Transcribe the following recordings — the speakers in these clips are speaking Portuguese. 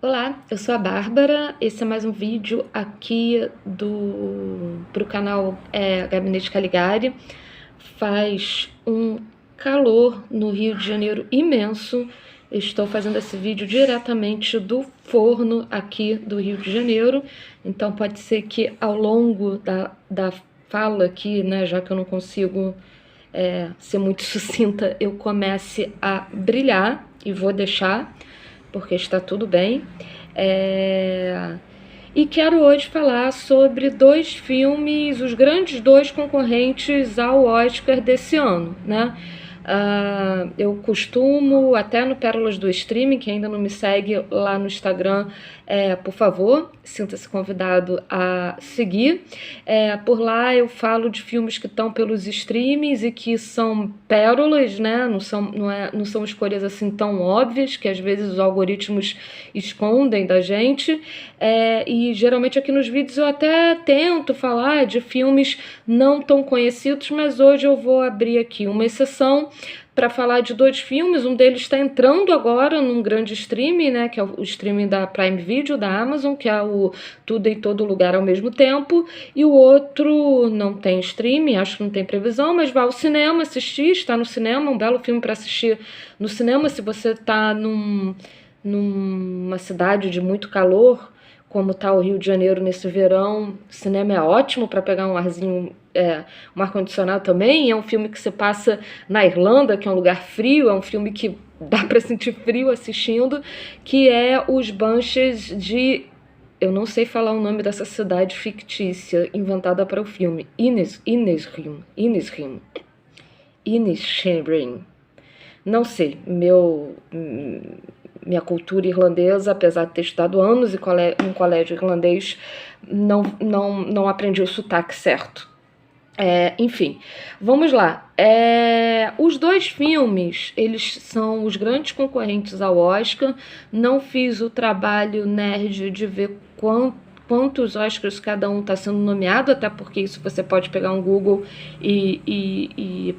Olá, eu sou a Bárbara, esse é mais um vídeo aqui pro canal Gabinete Caligari. Faz um calor no Rio de Janeiro imenso. Eu estou fazendo esse vídeo diretamente do forno aqui do Rio de Janeiro, então pode ser que ao longo da fala aqui, né, já que eu não consigo ser muito sucinta, eu comece a brilhar e vou deixar, porque está tudo bem. E quero hoje falar sobre dois filmes, os grandes dois concorrentes ao Oscar desse ano, né? Eu costumo, até no Pérolas do Streaming, que ainda não me segue lá no Instagram, por favor, sinta-se convidado a seguir. Por lá eu falo de filmes que estão pelos streamings e que são pérolas, né? Não são escolhas assim tão óbvias, que às vezes os algoritmos escondem da gente. E geralmente aqui nos vídeos eu até tento falar de filmes não tão conhecidos, mas hoje eu vou abrir aqui uma exceção para falar de dois filmes. Um deles está entrando agora num grande streaming, né, que é o streaming da Prime Video, da Amazon, que é o Tudo em Todo Lugar ao Mesmo Tempo, e o outro não tem streaming, acho que não tem previsão, mas vai ao cinema assistir, está no cinema, um belo filme para assistir no cinema. Se você está numa cidade de muito calor, como está o Rio de Janeiro nesse verão, o cinema é ótimo para pegar um arzinho, um ar-condicionado também. É um filme que se passa na Irlanda, que é um lugar frio, é um filme que dá para sentir frio assistindo, que é Os Banshees de... Eu não sei falar o nome dessa cidade fictícia inventada para o filme. Inisherin. Não sei, minha cultura irlandesa, apesar de ter estudado anos em um colégio irlandês, não aprendi o sotaque certo. Enfim, vamos lá. Os dois filmes, eles são os grandes concorrentes ao Oscar. Não fiz o trabalho nerd de ver quantos Oscars cada um está sendo nomeado, até porque isso você pode pegar um Google e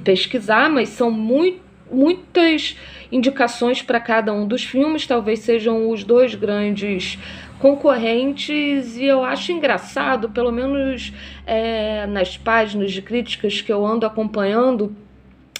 pesquisar, mas são muitas indicações para cada um dos filmes. Talvez sejam os dois grandes concorrentes, e eu acho engraçado, pelo menos nas páginas de críticas que eu ando acompanhando,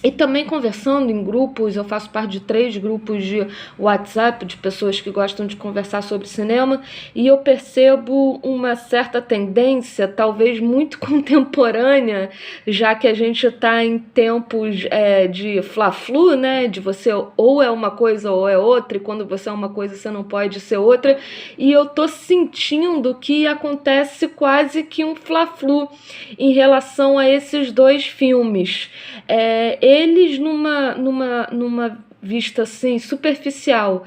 e também conversando em grupos. Eu faço parte de 3 grupos de WhatsApp de pessoas que gostam de conversar sobre cinema, e eu percebo uma certa tendência, talvez muito contemporânea, já que a gente está em tempos de fla-flu, né? De você ou é uma coisa ou é outra, e quando você é uma coisa você não pode ser outra, e eu tô sentindo que acontece quase que um fla-flu em relação a esses dois filmes. Eles numa vista assim superficial,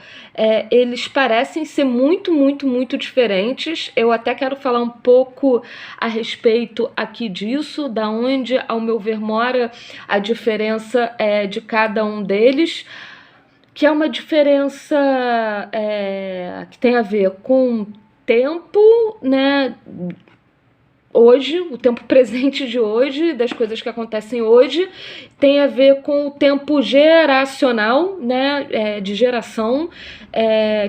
eles parecem ser muito diferentes. Eu até quero falar um pouco a respeito aqui disso, da onde, ao meu ver, mora a diferença de cada um deles, que é uma diferença que tem a ver com tempo, né? Hoje, o tempo presente de hoje, das coisas que acontecem hoje, tem a ver com o tempo geracional, né, de geração,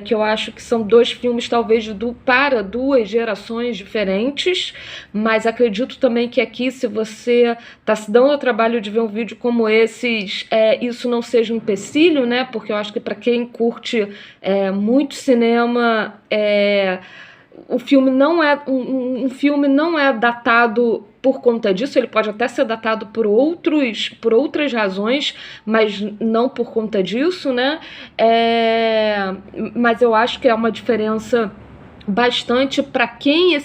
que eu acho que são dois filmes talvez para 2 gerações diferentes, mas acredito também que aqui, se você está se dando o trabalho de ver um vídeo como esses, isso não seja um empecilho, né, porque eu acho que para quem curte muito cinema, o filme não é um filme não é datado por conta disso. Ele pode até ser datado por outras razões, mas não por conta disso, né? Mas eu acho que é uma diferença bastante para quem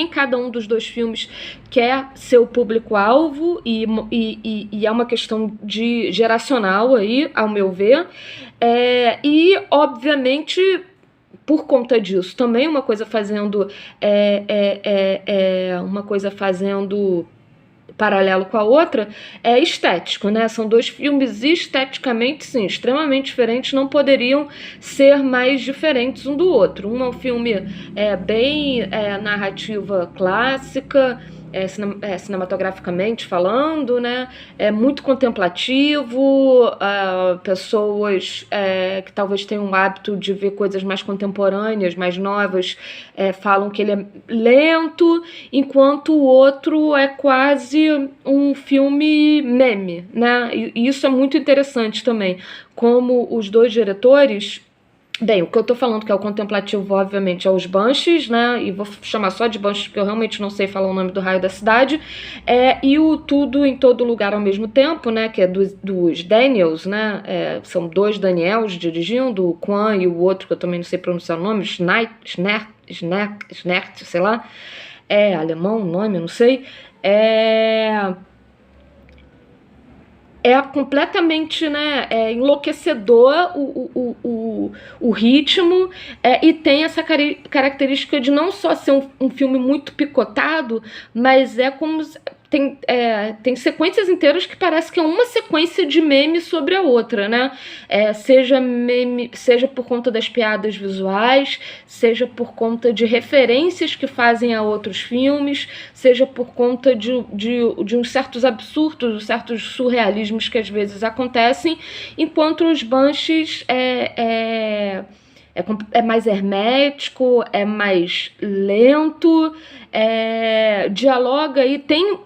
cada um dos dois filmes quer ser o público-alvo, e é uma questão geracional aí, ao meu ver, e obviamente por conta disso também uma coisa fazendo paralelo com a outra, é estético, né? São dois filmes esteticamente, sim, extremamente diferentes, não poderiam ser mais diferentes um do outro. Um é um filme bem narrativa clássica, cinematograficamente falando, né? É muito contemplativo, pessoas que talvez tenham o hábito de ver coisas mais contemporâneas, mais novas, falam que ele é lento, enquanto o outro é quase um filme meme, né? E isso é muito interessante também, como os dois diretores. Bem, o que eu tô falando que é o contemplativo, obviamente, é os Banshees, né? E vou chamar só de Banshees porque eu realmente não sei falar o nome do raio da cidade. E o Tudo em Todo Lugar ao Mesmo Tempo, né? Que é dos Daniels, né? São dois Daniels dirigindo, o Kwan e o outro, que eu também não sei pronunciar o nome, Schnert, sei lá. É alemão o nome, eu não sei. É completamente, né, enlouquecedor o ritmo, e tem essa característica de não só ser um filme muito picotado, mas é como tem sequências inteiras que parece que é uma sequência de meme sobre a outra, né? Seja por conta das piadas visuais, seja por conta de referências que fazem a outros filmes, seja por conta de uns certos absurdos, certos surrealismos que às vezes acontecem, enquanto os Banshees é mais hermético, é mais lento, dialoga e tem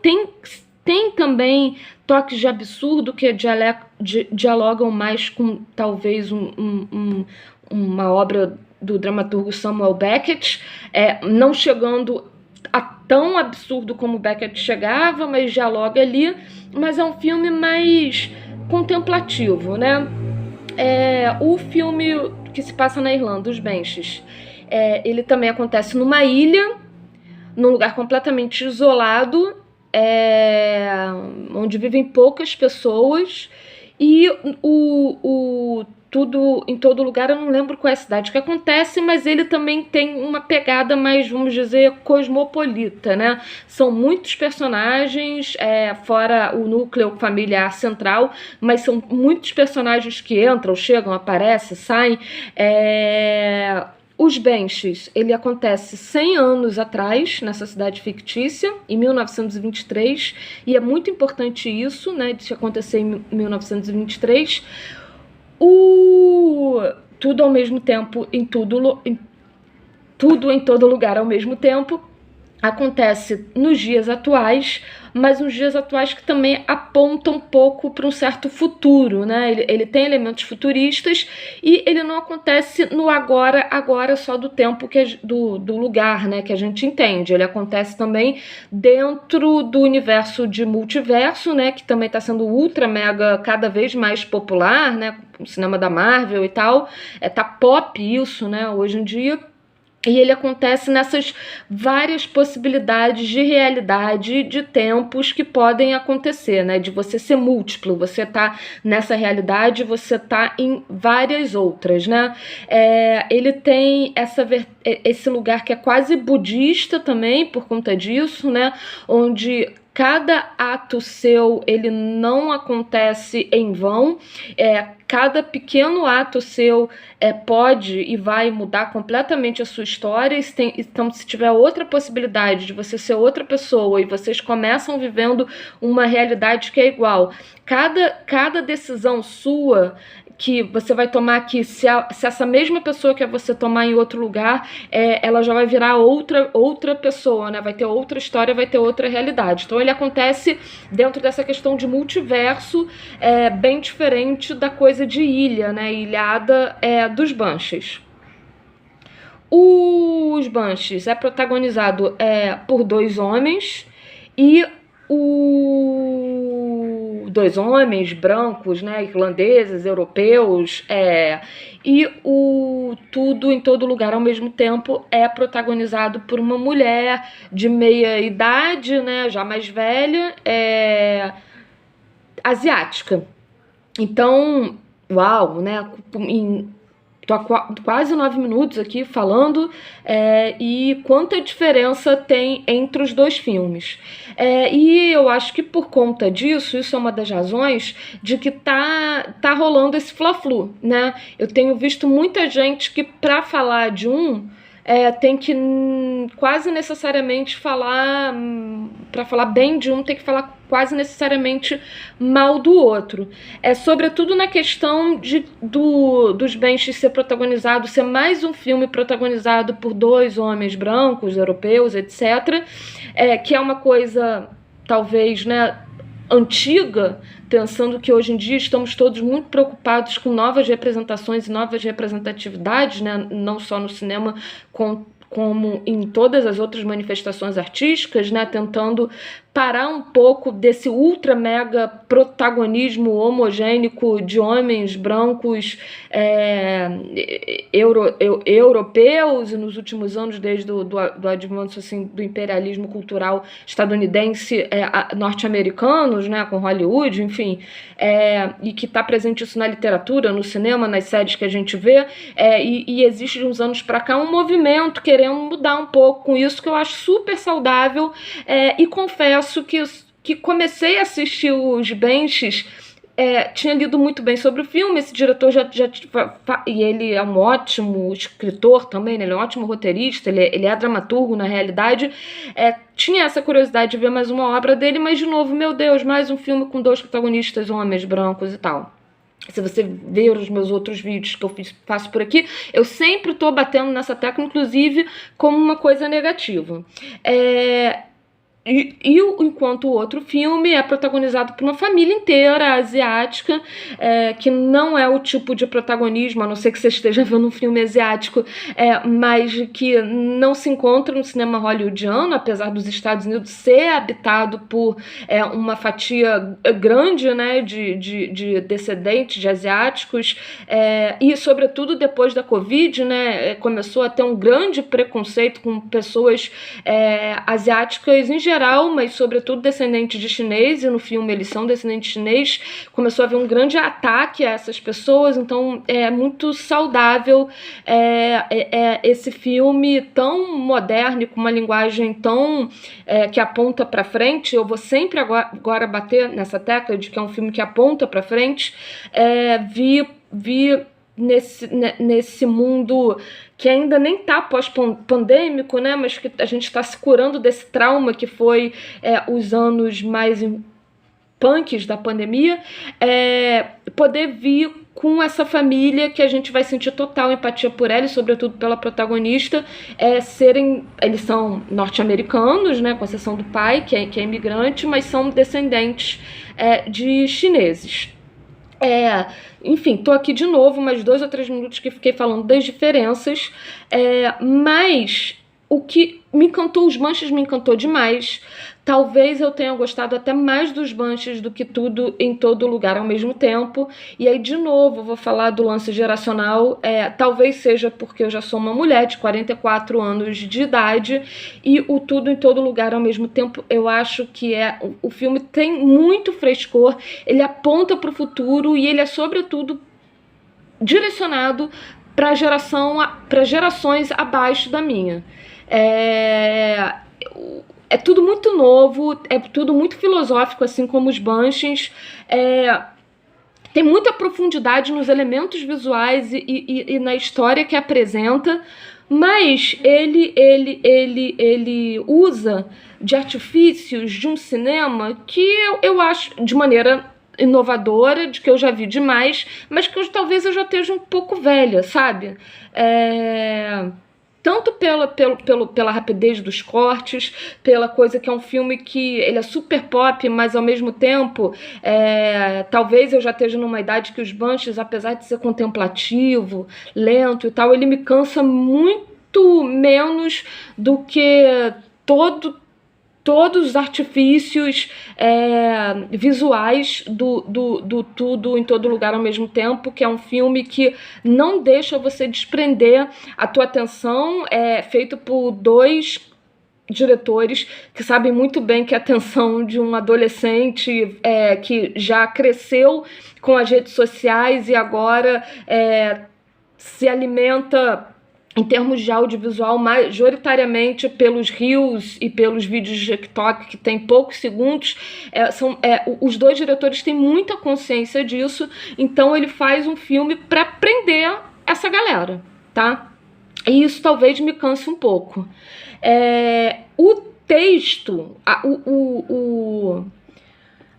também toques de absurdo que dialogam mais com talvez uma obra do dramaturgo Samuel Beckett, não chegando a tão absurdo como Beckett chegava, mas dialoga ali, mas é um filme mais contemplativo, né? O filme que se passa na Irlanda, Os Banshees, ele também acontece numa ilha, num lugar completamente isolado, onde vivem poucas pessoas, e o Tudo em Todo Lugar, eu não lembro qual é a cidade que acontece, mas ele também tem uma pegada mais, vamos dizer, cosmopolita, né? São muitos personagens, fora o núcleo familiar central, mas são muitos personagens que entram, chegam, aparecem, saem. Os Banshees, ele acontece 100 anos atrás, nessa cidade fictícia, em 1923, e é muito importante isso, né, de acontecer em 1923. Tudo ao mesmo tempo, tudo em todo lugar ao mesmo tempo, acontece nos dias atuais, mas uns dias atuais que também apontam um pouco para um certo futuro, né? Ele tem elementos futuristas e ele não acontece no agora só do tempo do lugar, né, que a gente entende. Ele acontece também dentro do universo de multiverso, né, que também está sendo ultra mega cada vez mais popular, né, o cinema da Marvel e tal. Tá pop isso, né, hoje em dia. E ele acontece nessas várias possibilidades de realidade, de tempos que podem acontecer, né? De você ser múltiplo, você tá nessa realidade, você tá em várias outras, né? Ele tem esse lugar que é quase budista também, por conta disso, né? Onde cada ato seu, ele não acontece em vão, cada pequeno ato seu pode e vai mudar completamente a sua história. Então, se tiver outra possibilidade de você ser outra pessoa e vocês começam vivendo uma realidade que é igual, cada decisão sua que você vai tomar aqui, se essa mesma pessoa que você tomar em outro lugar, ela já vai virar outra pessoa, né? Vai ter outra história, vai ter outra realidade. Então ele acontece dentro dessa questão de multiverso, bem diferente da coisa de ilha, né? Ilhada dos Banshees. Os Banshees é protagonizado por dois homens e dois homens brancos, né, irlandeses, europeus, e o Tudo em Todo Lugar ao Mesmo Tempo é protagonizado por uma mulher de meia idade, né, já mais velha, asiática. Então, uau, né, tô há quase 9 minutos aqui falando, e quanta diferença tem entre os dois filmes. E eu acho que por conta disso, isso é uma das razões de que tá rolando esse fla-flu, né? Eu tenho visto muita gente que, para falar de um, tem que quase necessariamente falar, para falar bem de um, tem que falar quase necessariamente mal do outro. Sobretudo na questão dos Banshees ser protagonizado, ser mais um filme protagonizado por dois homens brancos, europeus, etc., que é uma coisa, talvez, né, antiga, pensando que hoje em dia estamos todos muito preocupados com novas representações e novas representatividades, né? Não só no cinema, como em todas as outras manifestações artísticas, né? Tentando parar um pouco desse ultra mega protagonismo homogênico de homens brancos europeus, e nos últimos anos, desde do advento assim, do imperialismo cultural estadunidense, norte-americanos, né, com Hollywood, enfim, e que está presente isso na literatura, no cinema, nas séries que a gente vê, e existe de uns anos para cá um movimento querendo mudar um pouco com isso, que eu acho super saudável, e confesso que comecei a assistir os Banshees, tinha lido muito bem sobre o filme. Esse diretor e ele é um ótimo escritor também, né? Ele é um ótimo roteirista, ele é dramaturgo na realidade. Tinha essa curiosidade de ver mais uma obra dele, mas de novo, meu Deus, mais um filme com dois protagonistas homens brancos e tal. Se você ver os meus outros vídeos que eu faço por aqui, eu sempre estou batendo nessa tecla, inclusive como uma coisa negativa. Enquanto o outro filme é protagonizado por uma família inteira asiática, que não é o tipo de protagonismo, a não ser que você esteja vendo um filme asiático, mas que não se encontra no cinema hollywoodiano, apesar dos Estados Unidos ser habitado por uma fatia grande, né, de descendentes de asiáticos, e sobretudo depois da Covid, né, começou a ter um grande preconceito com pessoas asiáticas em geral, mas sobretudo descendentes de chinês, e no filme eles são descendentes de chinês. Começou a haver um grande ataque a essas pessoas, então é muito saudável esse filme tão moderno e com uma linguagem tão que aponta para frente. Eu vou sempre agora bater nessa tecla de que é um filme que aponta para frente. Vi nesse mundo que ainda nem está pós-pandêmico, né, mas que a gente está se curando desse trauma que foi os anos mais punks da pandemia, poder vir com essa família que a gente vai sentir total empatia por ela, e sobretudo pela protagonista, eles são norte-americanos, né, com exceção do pai, que é imigrante, mas são descendentes de chineses. Enfim, tô aqui de novo, mais 2 ou 3 minutos que fiquei falando das diferenças, mas o que me encantou, os Banshees me encantou demais. Talvez eu tenha gostado até mais dos Banshees do que Tudo em Todo Lugar ao Mesmo Tempo. E aí, de novo, vou falar do lance geracional. Talvez seja porque eu já sou uma mulher de 44 anos de idade, e o Tudo em Todo Lugar ao Mesmo Tempo, eu acho que o filme tem muito frescor, ele aponta para o futuro, e ele é, sobretudo, direcionado para gerações abaixo da minha. É tudo muito novo, é tudo muito filosófico, assim como os Banshees. Tem muita profundidade nos elementos visuais e na história que apresenta, mas ele usa de artifícios de um cinema que eu acho, de maneira inovadora, de que eu já vi demais, mas que talvez eu já esteja um pouco velha, sabe? Tanto pela rapidez dos cortes, pela coisa que é um filme que ele é super pop, mas ao mesmo tempo, talvez eu já esteja numa idade que os Banshees, apesar de ser contemplativo, lento e tal, ele me cansa muito menos do que todos os artifícios visuais do Tudo em Todo Lugar ao Mesmo Tempo, que é um filme que não deixa você desprender a tua atenção, feito por 2 diretores que sabem muito bem que a atenção de um adolescente que já cresceu com as redes sociais e agora se alimenta, em termos de audiovisual, majoritariamente pelos reels e pelos vídeos de TikTok que tem poucos segundos. Os 2 diretores têm muita consciência disso, então ele faz um filme para prender essa galera, tá? E isso talvez me canse um pouco. O texto,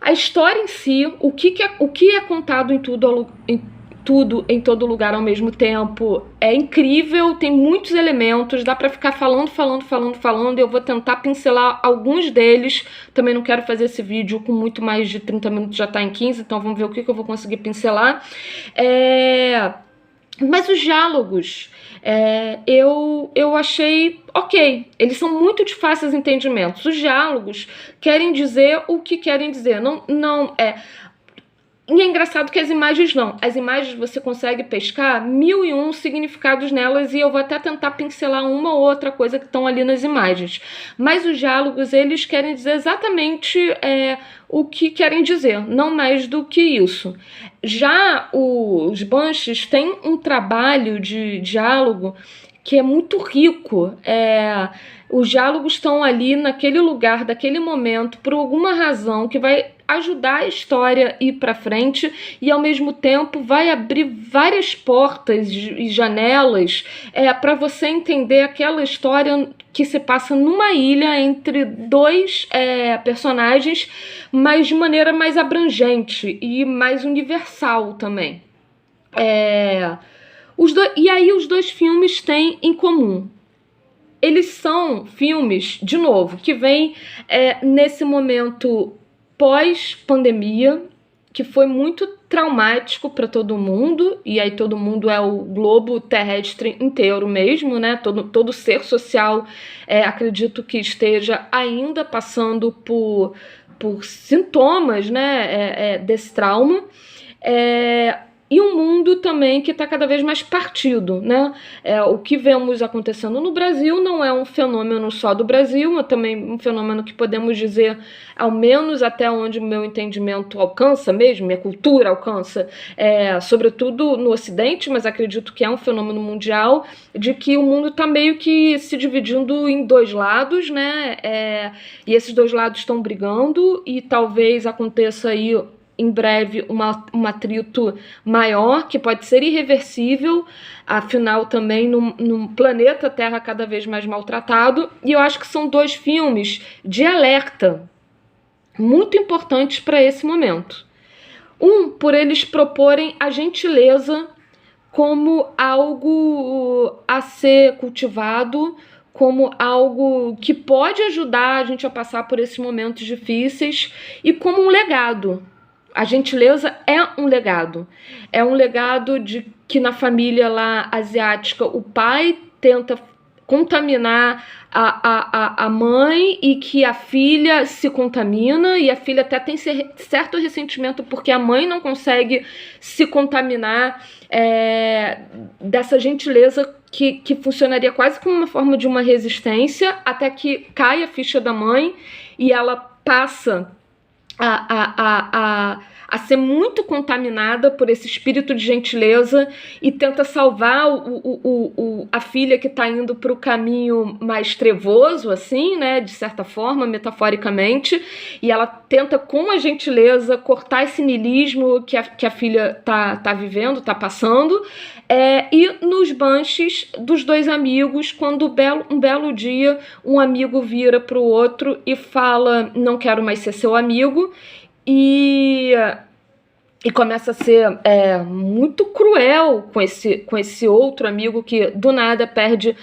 a história em si, o que é contado em tudo, em todo lugar ao mesmo tempo, é incrível, tem muitos elementos, dá pra ficar falando, eu vou tentar pincelar alguns deles, também não quero fazer esse vídeo com muito mais de 30 minutos, já tá em 15, então vamos ver o que eu vou conseguir pincelar. Mas os diálogos, eu achei ok, eles são muito de fáceis entendimentos. Os diálogos querem dizer o que querem dizer, e é engraçado que as imagens não. As imagens você consegue pescar 1001 significados nelas, e eu vou até tentar pincelar uma ou outra coisa que estão ali nas imagens. Mas os diálogos, eles querem dizer exatamente o que querem dizer, não mais do que isso. Já os Banshees têm um trabalho de diálogo que é muito rico. Os diálogos estão ali naquele lugar, daquele momento, por alguma razão que vai ajudar a história a ir para frente e, ao mesmo tempo, vai abrir várias portas e janelas para você entender aquela história que se passa numa ilha entre dois personagens, mas de maneira mais abrangente e mais universal também. E aí os dois filmes têm em comum. Eles são filmes, de novo, que vêm nesse momento pós-pandemia, que foi muito traumático para todo mundo, e aí todo mundo é o globo terrestre inteiro mesmo, né? Todo ser social, acredito que esteja ainda passando por sintomas, né, desse trauma. E um mundo também que está cada vez mais partido, né? O que vemos acontecendo no Brasil não é um fenômeno só do Brasil, é também um fenômeno que podemos dizer, ao menos até onde o meu entendimento alcança mesmo, minha cultura alcança, sobretudo no Ocidente, mas acredito que é um fenômeno mundial, de que o mundo está meio que se dividindo em dois lados, né? E esses dois lados estão brigando, e talvez aconteça aí em breve um atrito maior, que pode ser irreversível, afinal também num planeta Terra cada vez mais maltratado. E eu acho que são dois filmes de alerta muito importantes para esse momento. Por eles proporem a gentileza como algo a ser cultivado, como algo que pode ajudar a gente a passar por esses momentos difíceis, e como um legado. A gentileza é um legado. É um legado de que na família lá asiática o pai tenta contaminar a mãe, e que a filha se contamina, e a filha até tem certo ressentimento porque a mãe não consegue se contaminar dessa gentileza que funcionaria quase como uma forma de uma resistência, até que cai a ficha da mãe e ela passa a ser muito contaminada por esse espírito de gentileza e tenta salvar a filha que está indo para o caminho mais trevoso, assim, né, de certa forma, metaforicamente, e ela tenta, com a gentileza, cortar esse niilismo que a filha tá vivendo, tá passando. E nos Banshees, dos dois amigos, quando um belo dia um amigo vira para o outro e fala: não quero mais ser seu amigo, e começa a ser muito cruel com esse outro amigo, que do nada perde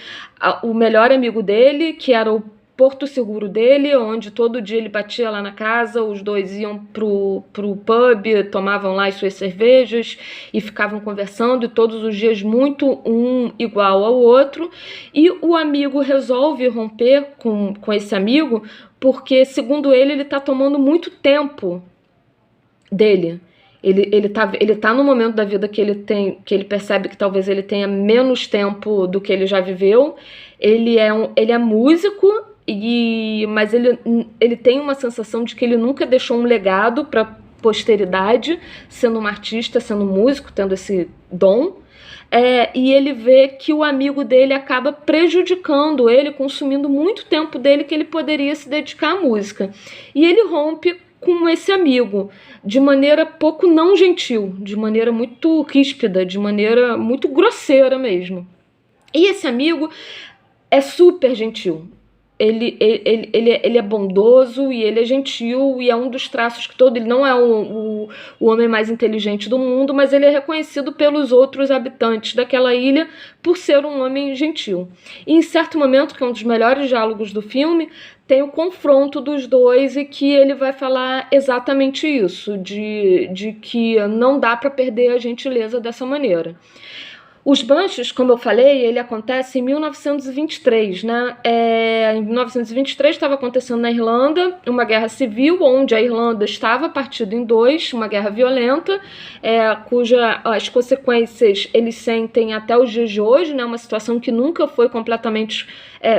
o melhor amigo dele, que era o porto seguro dele, onde todo dia ele batia lá na casa, os dois iam pro pub, tomavam lá as suas cervejas e ficavam conversando, e todos os dias muito um igual ao outro. E o amigo resolve romper com esse amigo porque, segundo ele tá tomando muito tempo dele. Ele tá no momento da vida que ele percebe que talvez ele tenha menos tempo do que ele já viveu. Ele é músico, mas ele tem uma sensação de que ele nunca deixou um legado para posteridade, sendo um artista, sendo um músico, tendo esse dom. E ele vê que o amigo dele acaba prejudicando ele, consumindo muito tempo dele que ele poderia se dedicar à música. E ele rompe com esse amigo de maneira pouco não gentil, de maneira muito ríspida, de maneira muito grosseira mesmo. E esse amigo é super gentil. Ele é bondoso e ele é gentil, e é um dos traços que todo. Ele não é o homem mais inteligente do mundo, mas ele é reconhecido pelos outros habitantes daquela ilha por ser um homem gentil. E em certo momento, que é um dos melhores diálogos do filme, tem o confronto dos dois, e que ele vai falar exatamente isso, de que não dá para perder a gentileza dessa maneira. Os Banshees, como eu falei, ele acontece em 1923, né? Em 1923 estava acontecendo na Irlanda uma guerra civil, onde a Irlanda estava partida em dois, uma guerra violenta, cuja as consequências eles sentem até os dias de hoje, né? Uma situação que nunca foi completamente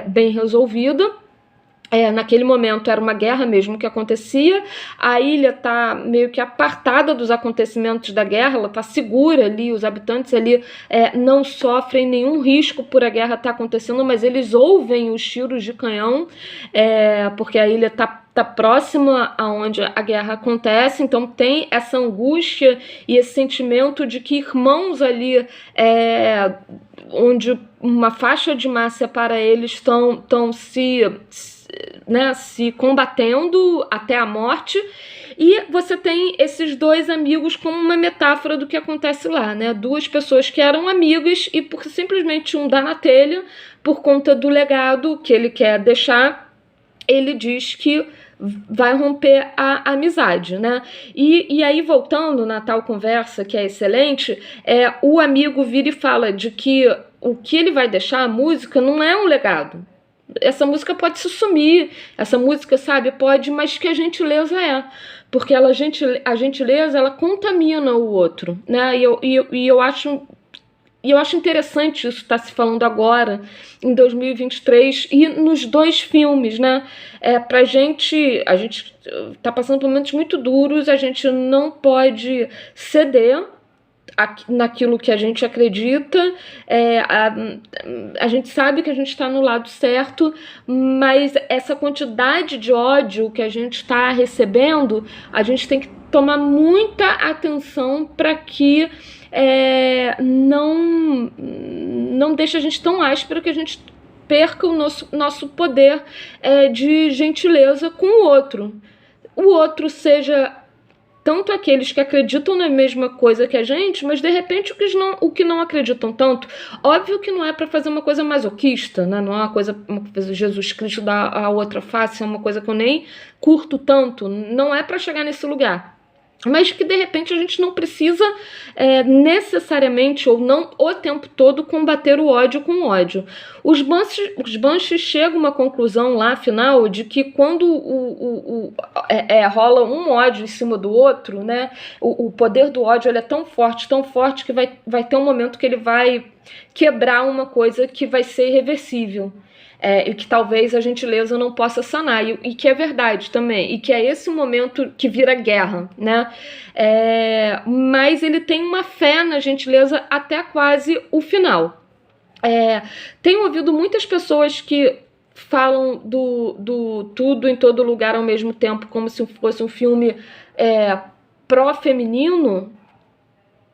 bem resolvida. Naquele momento era uma guerra mesmo que acontecia, a ilha está meio que apartada dos acontecimentos da guerra, ela está segura ali, os habitantes ali não sofrem nenhum risco por a guerra estar acontecendo, mas eles ouvem os tiros de canhão, porque a ilha está próxima aonde a guerra acontece, então tem essa angústia e esse sentimento de que irmãos ali, onde uma faixa de mar separa eles, estão se combatendo até a morte. E você tem esses dois amigos como uma metáfora do que acontece lá, né? Duas pessoas que eram amigas e por simplesmente um dá na telha, por conta do legado que ele quer deixar, ele diz que vai romper a amizade, né? E aí, voltando na tal conversa, que é excelente, o amigo vira e fala de que o que ele vai deixar, a música, não é um legado. Essa música pode se sumir, essa música, sabe, pode, mas que a gentileza porque a gentileza, ela contamina o outro, né? E eu acho interessante isso estar se falando agora, em 2023, e nos dois filmes, né? A gente está passando por momentos muito duros, a gente não pode ceder naquilo que a gente acredita, a gente sabe que a gente está no lado certo, mas essa quantidade de ódio que a gente está recebendo, a gente tem que tomar muita atenção para que não deixe a gente tão áspera que a gente perca o nosso poder de gentileza com o outro seja tanto aqueles que acreditam na mesma coisa que a gente, mas de repente o que não acreditam tanto. Óbvio que não é para fazer uma coisa masoquista, né? Não é uma coisa Jesus Cristo dá a outra face, é uma coisa que eu nem curto tanto, não é para chegar nesse lugar. Mas que de repente a gente não precisa necessariamente, ou não o tempo todo, combater o ódio com ódio. Os Banshees chegam a uma conclusão lá, final, de que quando rola um ódio em cima do outro, né, o poder do ódio ele é tão forte, que vai ter um momento que ele vai quebrar uma coisa que vai ser irreversível. E que talvez a gentileza não possa sanar, e que é verdade também, e que é esse momento que vira guerra, né? Mas ele tem uma fé na gentileza até quase o final. Tenho ouvido muitas pessoas que falam do Tudo em Todo Lugar ao Mesmo Tempo como se fosse um filme pró-feminino.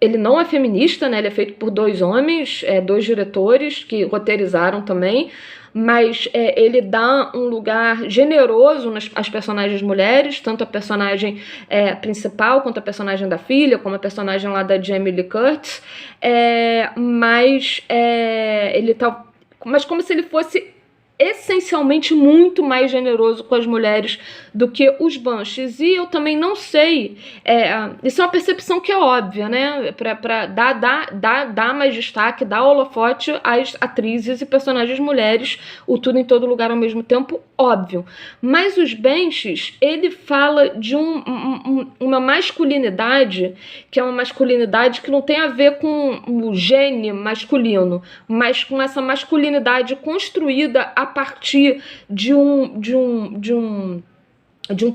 Ele não é feminista, né? Ele é feito por dois homens, dois diretores que roteirizaram também, mas ele dá um lugar generoso às personagens mulheres, tanto a personagem principal, quanto a personagem da filha, como a personagem lá da Jamie Lee Curtis, mas como se ele fosse essencialmente muito mais generoso com as mulheres do que os Banshees. E eu também não sei, isso é uma percepção que é óbvia, né? Para dar mais destaque, dar holofote às atrizes e personagens mulheres, o Tudo em Todo Lugar ao Mesmo Tempo, óbvio. Mas os Banshees, ele fala de uma masculinidade, que é uma masculinidade que não tem a ver com o gene masculino, mas com essa masculinidade construída a partir de um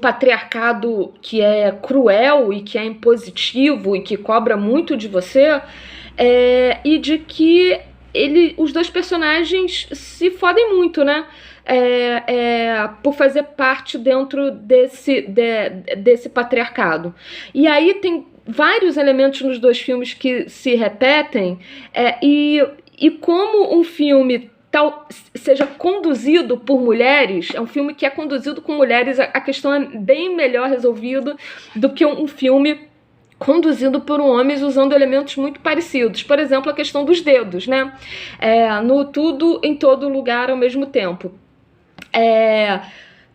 patriarcado que é cruel e que é impositivo e que cobra muito de você, e de que os dois personagens se fodem muito, né? Por fazer parte dentro desse patriarcado. E aí tem vários elementos nos dois filmes que se repetem, e E como um filme seja conduzido por mulheres, é um filme que é conduzido com mulheres, a questão é bem melhor resolvida do que um filme conduzido por homens usando elementos muito parecidos. Por exemplo, a questão dos dedos, né? No Tudo em Todo Lugar ao Mesmo Tempo.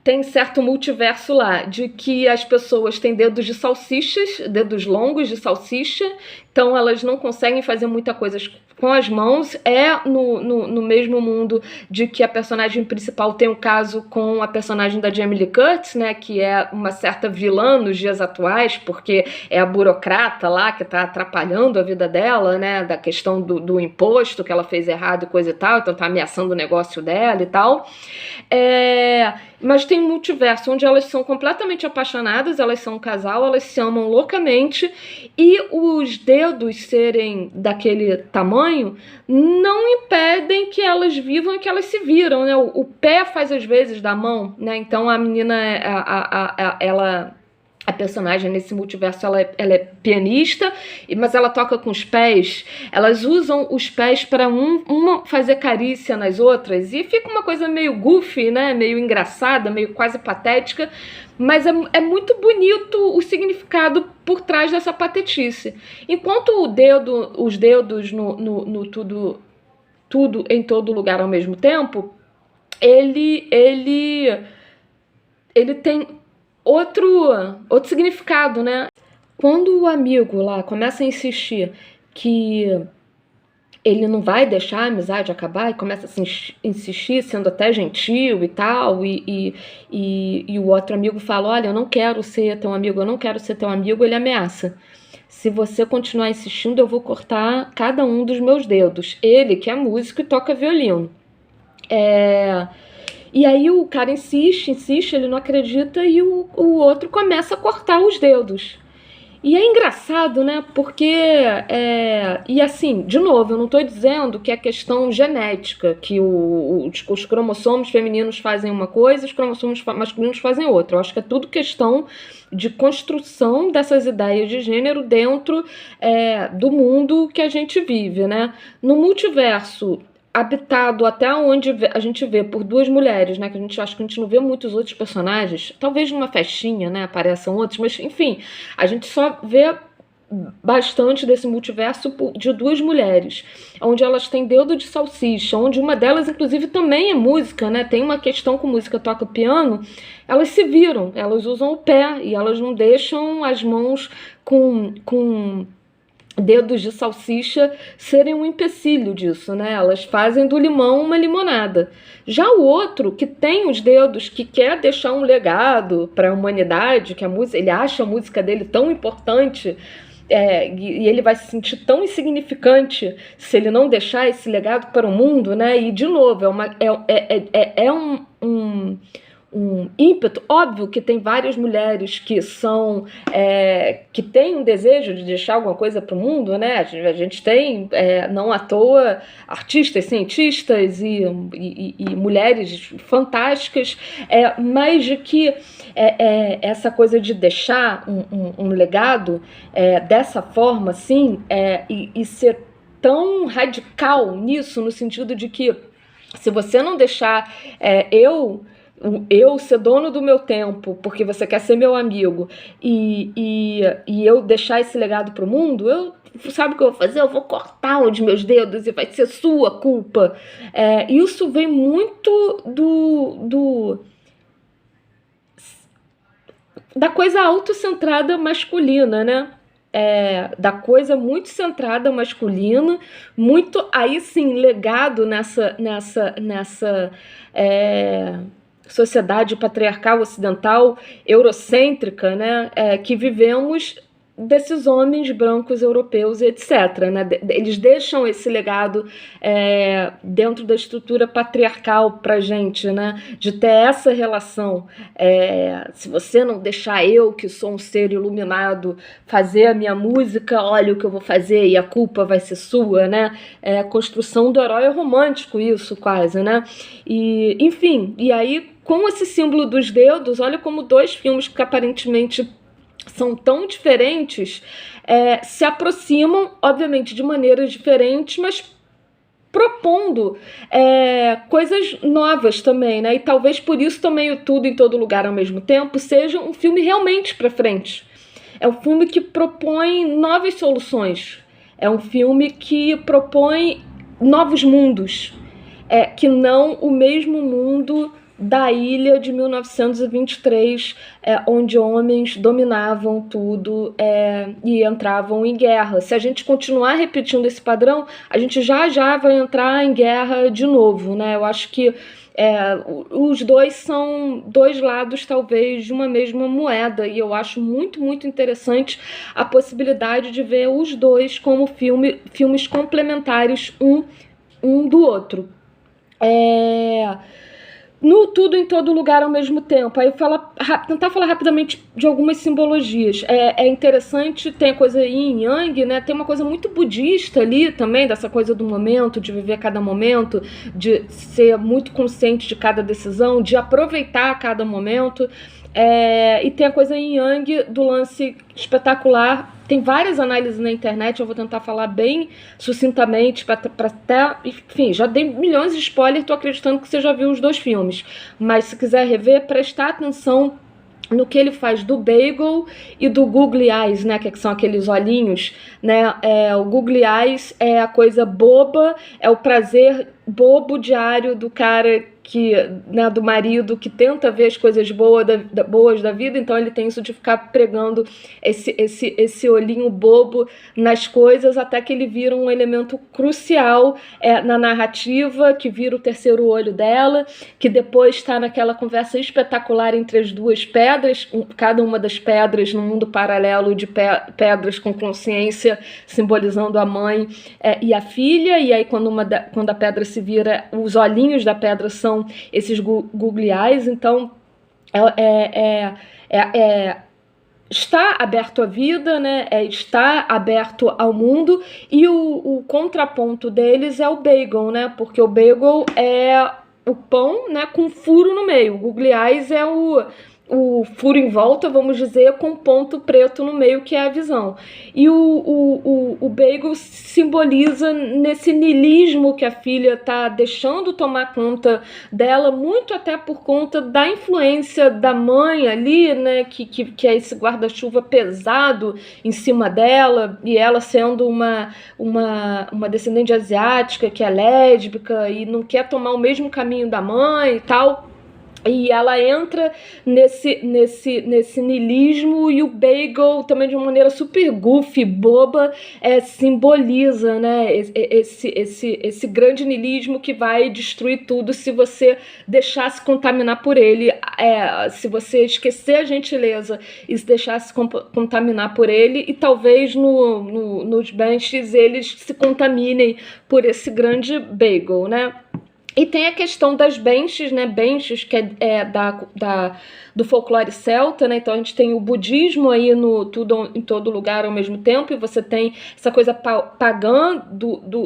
Tem certo multiverso lá, de que as pessoas têm dedos de salsichas, dedos longos de salsicha, então elas não conseguem fazer muita coisa com as mãos. No mesmo mundo de que a personagem principal tem um caso com a personagem da Jamie Lee Curtis, né, que é uma certa vilã nos dias atuais, porque é a burocrata lá que está atrapalhando a vida dela, né, da questão do imposto que ela fez errado e coisa e tal, então está ameaçando o negócio dela e tal. Mas tem um multiverso onde elas são completamente apaixonadas, elas são um casal, elas se amam loucamente, e os dedos serem daquele tamanho não impedem que elas vivam e que elas se viram, né? O pé faz às vezes da mão, né? Então a menina, a personagem nesse multiverso, ela é pianista, mas ela toca com os pés. Elas usam os pés para uma fazer carícia nas outras, e fica uma coisa meio goofy, né? Meio engraçada, meio quase patética, mas é muito bonito o significado por trás dessa patetice. Enquanto os dedos no tudo em todo lugar ao mesmo tempo, ele tem outro significado, né? Quando o amigo lá começa a insistir que ele não vai deixar a amizade acabar e começa a insistir, sendo até gentil e tal, e o outro amigo fala, olha, eu não quero ser teu amigo, eu não quero ser teu amigo, ele ameaça. Se você continuar insistindo, eu vou cortar cada um dos meus dedos. Ele, que é músico e toca violino. E aí o cara insiste, ele não acredita, e o outro começa a cortar os dedos. E é engraçado, né? Porque, e assim, de novo, eu não estou dizendo que é questão genética, que os cromossomos femininos fazem uma coisa, os cromossomos masculinos fazem outra. Eu acho que é tudo questão de construção dessas ideias de gênero dentro do mundo que a gente vive, né? No multiverso habitado até onde a gente vê por duas mulheres, né, que acho que a gente não vê muitos outros personagens, talvez numa festinha, né, apareçam outros, mas enfim, a gente só vê bastante desse multiverso de duas mulheres, onde elas têm dedo de salsicha, onde uma delas inclusive também é música, né, tem uma questão com música, toca piano, elas se viram, elas usam o pé e elas não deixam as mãos com dedos de salsicha serem um empecilho disso, né? Elas fazem do limão uma limonada. Já o outro, que tem os dedos, que quer deixar um legado para a humanidade, que ele acha a música dele tão importante, e ele vai se sentir tão insignificante se ele não deixar esse legado para o mundo, né? E, de novo, um ímpeto. Óbvio que tem várias mulheres que que têm um desejo de deixar alguma coisa para o mundo, né? A gente tem, não à toa, artistas, cientistas e mulheres fantásticas, mas de que essa coisa de deixar um legado dessa forma, assim, e ser tão radical nisso, no sentido de que se você não deixar eu ser dono do meu tempo, porque você quer ser meu amigo, e eu deixar esse legado pro mundo, sabe o que eu vou fazer? Eu vou cortar os meus dedos e vai ser sua culpa. Isso vem muito da coisa autocentrada masculina, né? Da coisa muito centrada masculina, muito, aí sim, legado nessa sociedade patriarcal ocidental eurocêntrica, né, que vivemos, desses homens brancos europeus, etc. Né? Eles deixam esse legado dentro da estrutura patriarcal pra gente, né? De ter essa relação. Se você não deixar eu, que sou um ser iluminado, fazer a minha música, olha o que eu vou fazer e a culpa vai ser sua, né? A construção do herói romântico, isso quase, né? E, enfim, e aí, com esse símbolo dos dedos, olha como dois filmes que aparentemente são tão diferentes, se aproximam, obviamente, de maneiras diferentes, mas propondo coisas novas também, né? E talvez por isso também o Tudo em Todo Lugar ao Mesmo Tempo seja um filme realmente para frente. É um filme que propõe novas soluções. É um filme que propõe novos mundos, que não o mesmo mundo da Ilha de 1923, onde homens dominavam tudo e entravam em guerra. Se a gente continuar repetindo esse padrão, a gente já vai entrar em guerra de novo, né? Eu acho que os dois são dois lados, talvez, de uma mesma moeda, e eu acho muito, muito interessante a possibilidade de ver os dois como filmes complementares um do outro. No Tudo em Todo Lugar ao Mesmo Tempo, aí tentar falar rapidamente de algumas simbologias. É interessante, tem a coisa yin yang, né? Tem uma coisa muito budista ali também, dessa coisa do momento, de viver cada momento, de ser muito consciente de cada decisão, de aproveitar cada momento. E tem a coisa yin yang do lance espetacular. Tem várias análises na internet, eu vou tentar falar bem sucintamente, para até, enfim, já dei milhões de spoilers, tô acreditando que você já viu os dois filmes, mas se quiser rever, prestar atenção no que ele faz do bagel e do googly eyes, né, que são aqueles olhinhos, né? O googly eyes é a coisa boba, é o prazer bobo diário do cara né, do marido que tenta ver as coisas boas da vida, então ele tem isso de ficar pregando esse olhinho bobo nas coisas, até que ele vira um elemento crucial na narrativa, que vira o terceiro olho dela, que depois está naquela conversa espetacular entre as duas pedras, cada uma das pedras num mundo paralelo de pedras com consciência, simbolizando a mãe e a filha, e aí quando a pedra se vira, os olhinhos da pedra são esses googly eyes. Então está aberto à vida, né? Está aberto ao mundo, e o contraponto deles é o bagel, né? Porque o bagel é o pão, né, com furo no meio. O googly eyes é o furo em volta, vamos dizer, com ponto preto no meio, que é a visão. E o bagel simboliza nesse niilismo que a filha está deixando tomar conta dela, muito até por conta da influência da mãe ali, né, que é esse guarda-chuva pesado em cima dela, e ela sendo uma descendente asiática, que é lésbica e não quer tomar o mesmo caminho da mãe e tal. E ela entra nesse niilismo, e o bagel também, de uma maneira super goofy, boba, simboliza, né, esse grande niilismo que vai destruir tudo se você deixar se contaminar por ele, se você esquecer a gentileza e se deixar se contaminar por ele, e talvez nos Banshees eles se contaminem por esse grande bagel, né? E tem a questão das Banshees, né? Banshees, que do folclore celta, né? Então a gente tem o budismo aí no Tudo em Todo Lugar ao Mesmo Tempo, e você tem essa coisa pagã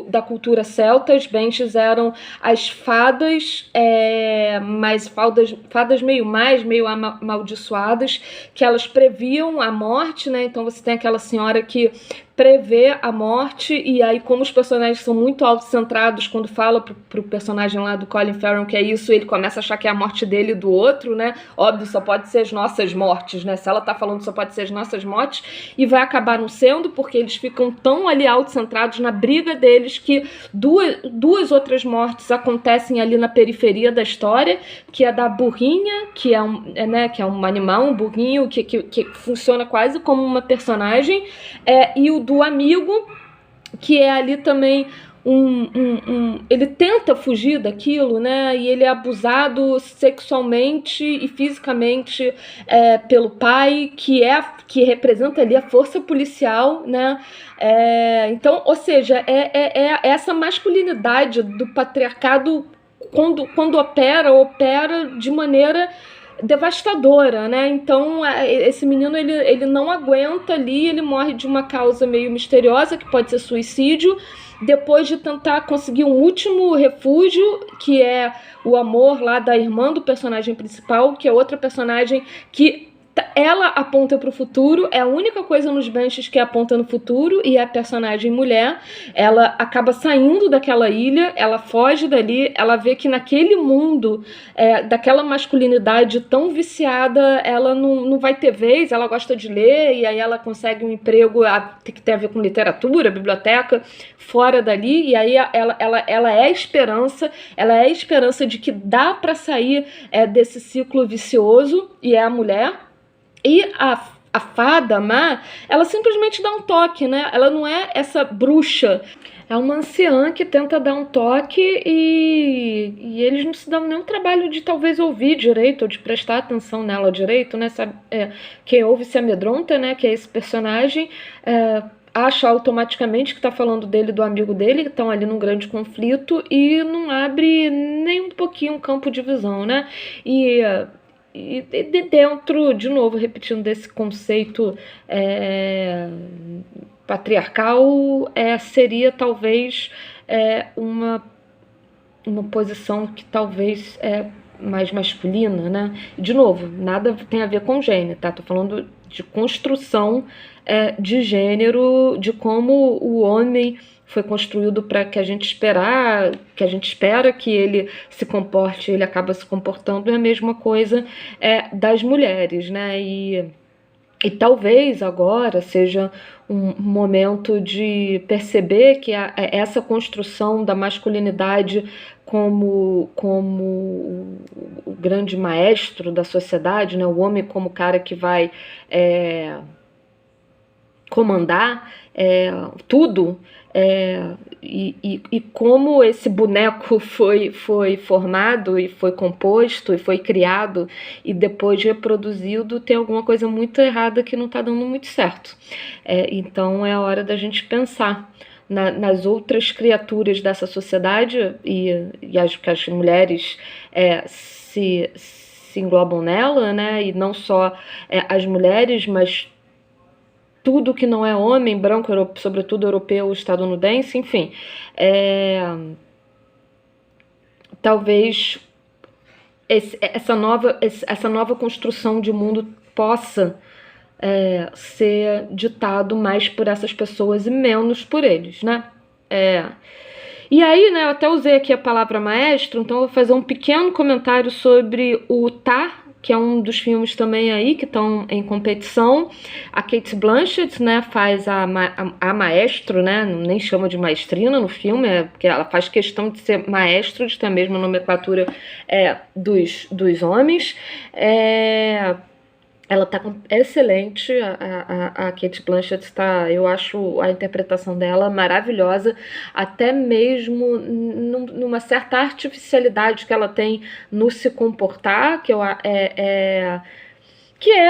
da cultura celta. As Banshees eram as fadas, mas fadas meio amaldiçoadas, que elas previam a morte, né? Então você tem aquela senhora que prevê a morte, e aí, como os personagens são muito autocentrados, quando fala pro personagem lá do Colin Farrell que é isso, ele começa a achar que é a morte dele e do outro, né? Óbvio, só pode ser as nossas mortes, né? Se ela tá falando só pode ser as nossas mortes, e vai acabar não sendo, porque eles ficam tão ali autocentrados na briga deles, que duas outras mortes acontecem ali na periferia da história, que é da burrinha, que é um animal, um burrinho, que funciona quase como uma personagem, e o do amigo, que é ali também ele tenta fugir daquilo, né? E ele é abusado sexualmente e fisicamente pelo pai, que representa ali a força policial, né? Então, ou seja, essa masculinidade do patriarcado, quando opera de maneira devastadora, né? Então esse menino ele não aguenta ali, ele morre de uma causa meio misteriosa, que pode ser suicídio, depois de tentar conseguir um último refúgio, que é o amor lá da irmã do personagem principal, que é outra personagem que ela aponta para o futuro, é a única coisa nos Banshees que aponta no futuro, e a personagem mulher, ela acaba saindo daquela ilha, ela foge dali, ela vê que naquele mundo, daquela masculinidade tão viciada, ela não vai ter vez, ela gosta de ler, e aí ela consegue um emprego que tem a ver com literatura, biblioteca, fora dali, e aí ela é a esperança, de que dá para sair desse ciclo vicioso, e é a mulher. E a fada má, ela simplesmente dá um toque, né? Ela não é essa bruxa. É uma anciã que tenta dar um toque e eles não se dão nenhum trabalho de talvez ouvir direito, ou de prestar atenção nela direito, né? Sabe, quem ouve se amedronta, né? Que é esse personagem. Acha automaticamente que está falando dele, do amigo dele, que estão ali num grande conflito, e não abre nem um pouquinho o campo de visão, né? E de dentro, de novo, repetindo desse conceito patriarcal, seria talvez uma posição que talvez é mais masculina, né? De novo, nada tem a ver com gênero, tá? Tô falando de construção de gênero, de como o homem foi construído para que a gente espera que ele se comporte, ele acaba se comportando, é a mesma coisa das mulheres, né? E talvez agora seja um momento de perceber que essa construção da masculinidade como o grande maestro da sociedade, né? O homem como cara que vai comandar tudo, e como esse boneco foi formado e foi composto e foi criado e depois reproduzido, tem alguma coisa muito errada que não está dando muito certo. Então é a hora da gente pensar nas outras criaturas dessa sociedade, e acho que as mulheres se englobam nela, né? E não só as mulheres, mas tudo que não é homem, branco, sobretudo europeu, estadunidense, enfim. Talvez essa nova construção de mundo possa ser ditado mais por essas pessoas e menos por eles, né? E aí, né, eu até usei aqui a palavra maestro, então eu vou fazer um pequeno comentário sobre o Tar, que é um dos filmes também aí que estão em competição. A Cate Blanchett, né, faz a maestro, né, nem chama de maestrina no filme, porque ela faz questão de ser maestro, de ter a mesma nomenclatura dos homens. Ela tá excelente, a Cate Blanchett está, eu acho a interpretação dela maravilhosa, até mesmo numa certa artificialidade que ela tem no se comportar,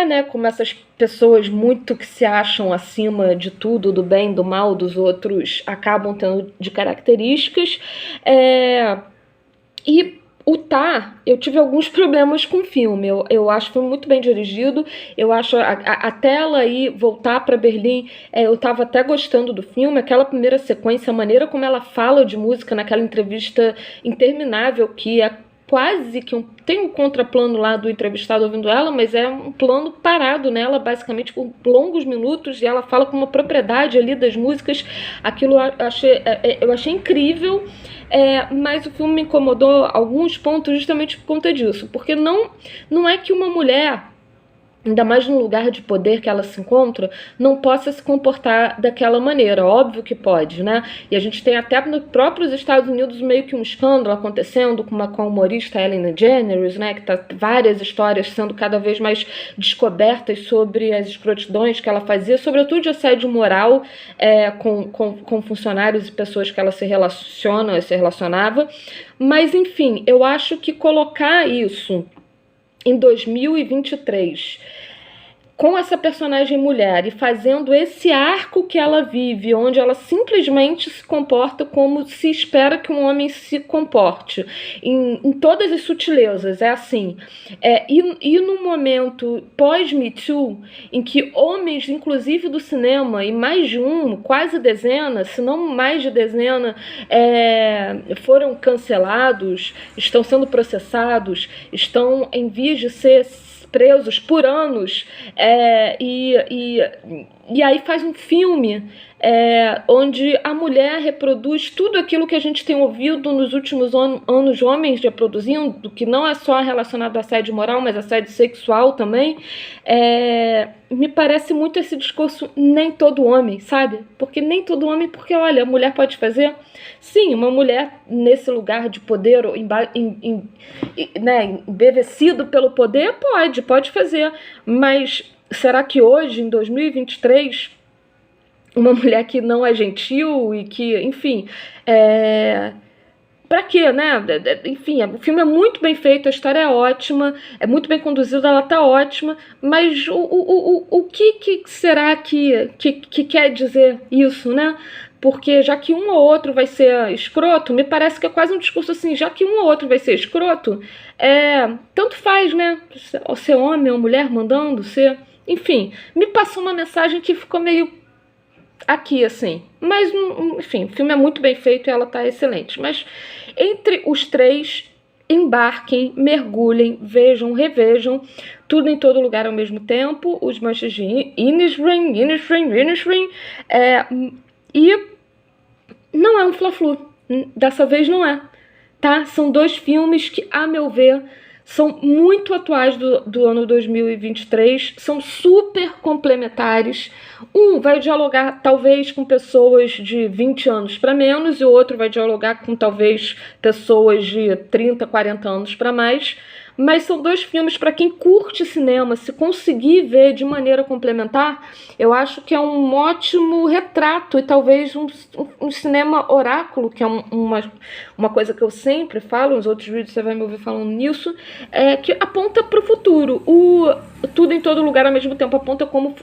né, como essas pessoas muito que se acham acima de tudo, do bem, do mal, dos outros, acabam tendo de características. E o Tar, eu tive alguns problemas com o filme. Eu acho que foi muito bem dirigido. Eu acho até ela ir voltar para Berlim, eu estava até gostando do filme. Aquela primeira sequência, a maneira como ela fala de música naquela entrevista interminável, que é quase que tem um contraplano lá do entrevistado ouvindo ela, mas é um plano parado nela, basicamente por longos minutos, e ela fala com uma propriedade ali das músicas. Aquilo eu achei incrível. Mas o filme me incomodou alguns pontos justamente por conta disso, porque não é que uma mulher, ainda mais no lugar de poder que ela se encontra, não possa se comportar daquela maneira. Óbvio que pode, né? E a gente tem até nos próprios Estados Unidos meio que um escândalo acontecendo com a humorista Ellen DeGeneres, né? Que tá várias histórias sendo cada vez mais descobertas sobre as escrotidões que ela fazia, sobretudo de assédio moral com funcionários e pessoas que ela se relacionava. Mas, enfim, eu acho que colocar isso em 2023, com essa personagem mulher e fazendo esse arco que ela vive, onde ela simplesmente se comporta como se espera que um homem se comporte, em todas as sutilezas, assim. E no momento pós-Me Too, em que homens, inclusive do cinema, e mais de quase dezena, se não mais de dezena, foram cancelados, estão sendo processados, estão em vias de ser presos por anos, e aí faz um filme onde a mulher reproduz tudo aquilo que a gente tem ouvido nos últimos anos homens reproduzindo, que não é só relacionado a assédio moral, mas assédio sexual também. Me parece muito esse discurso nem todo homem, sabe? Porque nem todo homem, porque olha, a mulher pode fazer. Sim, uma mulher nesse lugar de poder, né, embevecido pelo poder, pode fazer. Mas será que hoje, em 2023, uma mulher que não é gentil e que, enfim, pra quê, né? Enfim, o filme é muito bem feito, a história é ótima, é muito bem conduzida, ela tá ótima, mas o que será que quer dizer isso, né? Porque já que um ou outro vai ser escroto, me parece que é quase um discurso assim, já que um ou outro vai ser escroto, tanto faz, né? Ser homem ou mulher mandando, ser... Enfim, me passou uma mensagem que ficou meio aqui, assim. Mas, enfim, o filme é muito bem feito e ela tá excelente. Mas entre os três, embarquem, mergulhem, vejam, revejam, tudo em todo lugar ao mesmo tempo, os manches de Inisherin, e não é um fla-flu, dessa vez não é, tá? São dois filmes que, a meu ver, são muito atuais do ano 2023, são super complementares. Um vai dialogar talvez com pessoas de 20 anos para menos e o outro vai dialogar com talvez pessoas de 30, 40 anos para mais. Mas são dois filmes para quem curte cinema, se conseguir ver de maneira complementar, eu acho que é um ótimo retrato e talvez um cinema oráculo, que é uma coisa que eu sempre falo, nos outros vídeos você vai me ouvir falando nisso, que aponta para o futuro. O Tudo em Todo Lugar ao mesmo tempo aponta como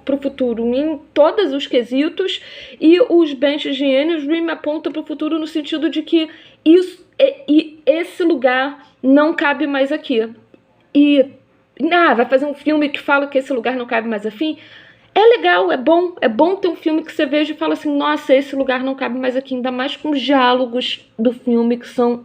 para o futuro em todos os quesitos, e os Banshees de Inisherin aponta para o futuro no sentido de que esse lugar não cabe mais aqui. E vai fazer um filme que fala que esse lugar não cabe mais afim. É legal, é bom ter um filme que você veja e fala assim, nossa, esse lugar não cabe mais aqui, ainda mais com os diálogos do filme que são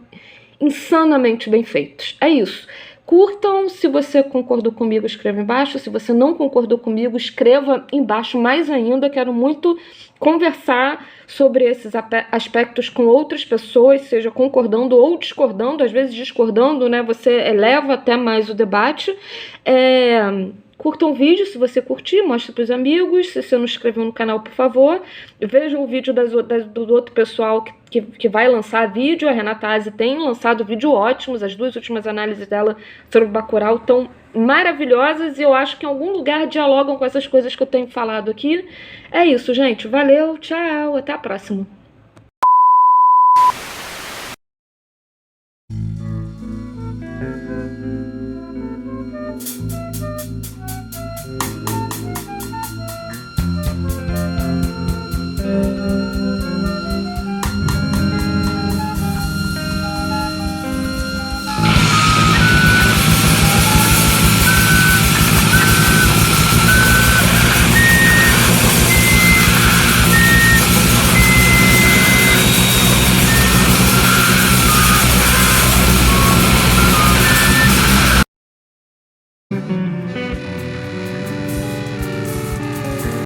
insanamente bem feitos. É isso. Curtam, se você concordou comigo, escreva embaixo. Se você não concordou comigo, escreva embaixo mais ainda. Quero muito conversar sobre esses aspectos com outras pessoas, seja concordando ou discordando. Às vezes discordando, né? Você eleva até mais o debate. Curtam o vídeo, se você curtir, mostre para os amigos. Se você não inscreveu no canal, por favor, vejam o vídeo do outro pessoal que vai lançar vídeo. A Renata Aze tem lançado vídeo ótimos, as duas últimas análises dela sobre Bacurau estão maravilhosas e eu acho que em algum lugar dialogam com essas coisas que eu tenho falado aqui. É isso, gente. Valeu, tchau, até a próxima.